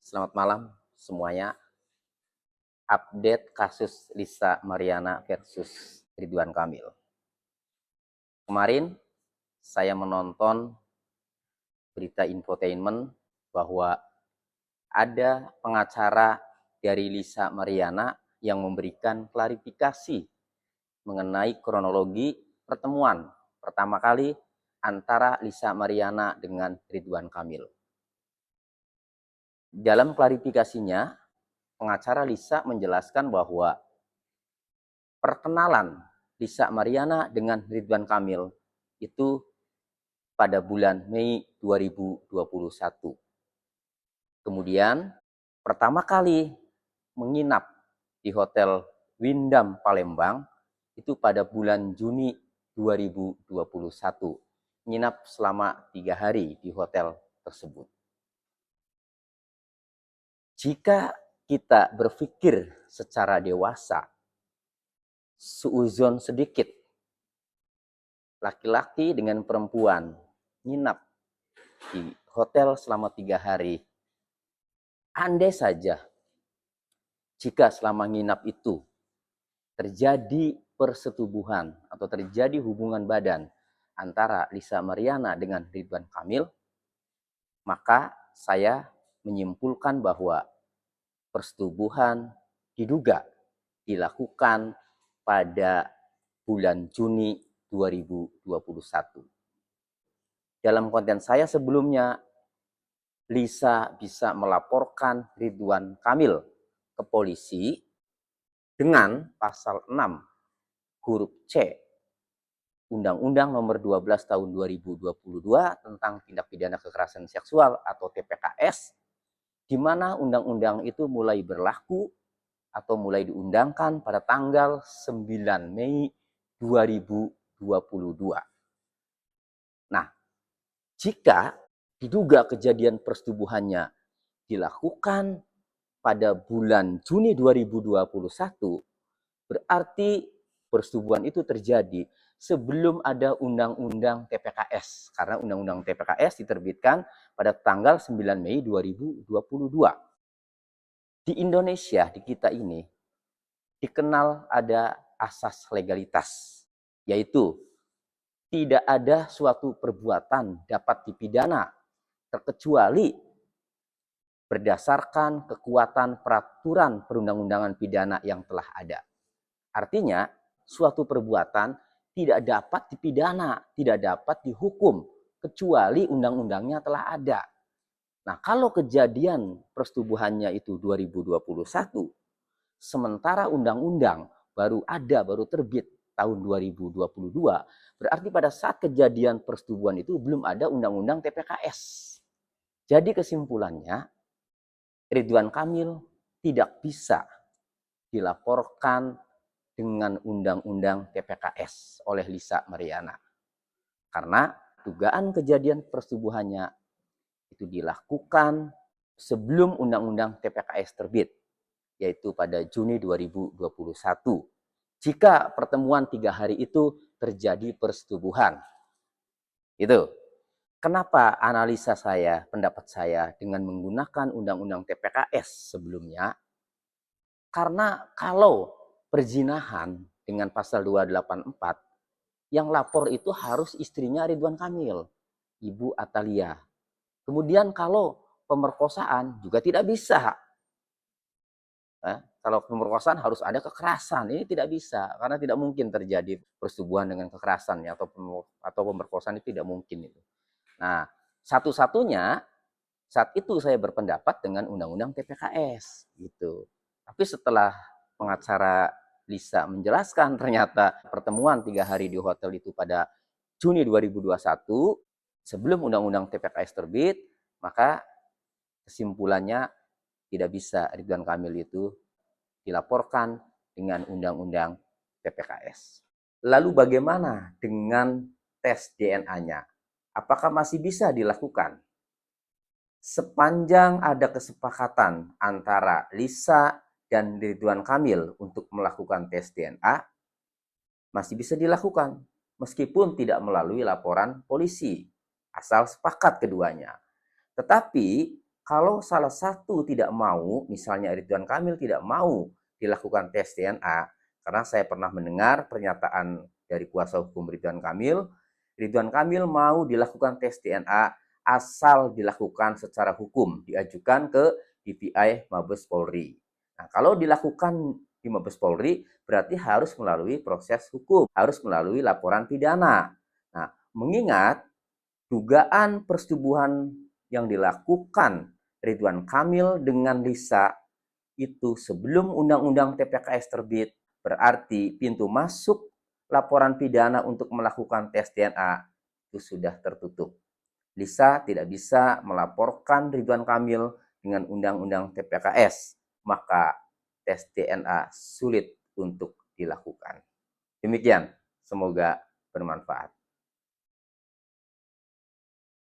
Selamat malam semuanya. Update kasus Lisa Mariana versus Ridwan Kamil. Kemarin saya menonton berita infotainment bahwa ada pengacara dari Lisa Mariana yang memberikan klarifikasi mengenai kronologi pertemuan pertama kali antara Lisa Mariana dengan Ridwan Kamil. Dalam klarifikasinya, pengacara Lisa menjelaskan bahwa perkenalan Lisa Mariana dengan Ridwan Kamil itu pada bulan Mei 2021. Kemudian pertama kali menginap di Hotel Windam Palembang itu pada bulan Juni 2021. Menginap selama 3 hari di hotel tersebut. Jika kita berpikir secara dewasa, suuzon sedikit, laki-laki dengan perempuan nginap di hotel selama 3 hari. Andai saja jika selama nginap itu terjadi persetubuhan atau terjadi hubungan badan antara Lisa Mariana dengan Ridwan Kamil, maka saya menyimpulkan bahwa persetubuhan diduga dilakukan pada bulan Juni 2021. Dalam konten saya sebelumnya, Lisa bisa melaporkan Ridwan Kamil ke polisi dengan pasal 6 huruf C Undang-Undang Nomor 12 Tahun 2022 tentang tindak pidana kekerasan seksual atau TPKS, di mana undang-undang itu mulai berlaku atau mulai diundangkan pada tanggal 9 Mei 2022. Nah, jika diduga kejadian persetubuhannya dilakukan pada bulan Juni 2021, berarti persetubuhan itu terjadi sebelum ada Undang-Undang TPKS. Karena Undang-Undang TPKS diterbitkan pada tanggal 9 Mei 2022. Di Indonesia, di kita ini, dikenal ada asas legalitas, yaitu tidak ada suatu perbuatan dapat dipidana terkecuali berdasarkan kekuatan peraturan perundang-undangan pidana yang telah ada. Artinya, suatu perbuatan tidak dapat dipidana, tidak dapat dihukum, kecuali undang-undangnya telah ada. Nah, kalau kejadian persetubuhannya itu 2021, sementara undang-undang baru ada, baru terbit tahun 2022, berarti pada saat kejadian persetubuhan itu belum ada undang-undang TPKS. Jadi kesimpulannya, Ridwan Kamil tidak bisa dilaporkan dengan undang-undang TPKS oleh Lisa Mariana. Karena dugaan kejadian persetubuhannya itu dilakukan sebelum undang-undang TPKS terbit, yaitu pada Juni 2021. Jika pertemuan 3 hari itu terjadi persetubuhan. Itu. Kenapa analisa saya, pendapat saya dengan menggunakan undang-undang TPKS sebelumnya? Karena kalau perzinahan dengan pasal 284, yang lapor itu harus istrinya Ridwan Kamil, Ibu Atalia. Kemudian kalau pemerkosaan juga tidak bisa. Kalau pemerkosaan harus ada kekerasan, ini tidak bisa karena tidak mungkin terjadi persetubuhan dengan kekerasan ya, atau pemerkosaan itu tidak mungkin itu. Nah, satu-satunya saat itu saya berpendapat dengan undang-undang TPKS gitu. Tapi setelah pengacara Lisa menjelaskan ternyata pertemuan 3 hari di hotel itu pada Juni 2021 sebelum undang-undang TPKS terbit, maka kesimpulannya tidak bisa Ridwan Kamil itu dilaporkan dengan undang-undang TPKS. Lalu bagaimana dengan tes DNA-nya? Apakah masih bisa dilakukan? Sepanjang ada kesepakatan antara Lisa dan Ridwan Kamil untuk melakukan tes DNA, masih bisa dilakukan meskipun tidak melalui laporan polisi, asal sepakat keduanya. Tetapi Kalau salah satu tidak mau, misalnya Ridwan Kamil tidak mau dilakukan tes DNA, karena saya pernah mendengar pernyataan dari kuasa hukum Ridwan Kamil, Ridwan Kamil mau dilakukan tes DNA asal dilakukan secara hukum, diajukan ke DPI Mabes Polri. Nah, kalau dilakukan di Mabes Polri, berarti harus melalui proses hukum, harus melalui laporan pidana. Nah, mengingat dugaan persetubuhan yang dilakukan Ridwan Kamil dengan Lisa itu sebelum Undang-Undang TPKS terbit, berarti pintu masuk laporan pidana untuk melakukan tes DNA itu sudah tertutup. Lisa tidak bisa melaporkan Ridwan Kamil dengan Undang-Undang TPKS, maka tes DNA sulit untuk dilakukan. Demikian, semoga bermanfaat.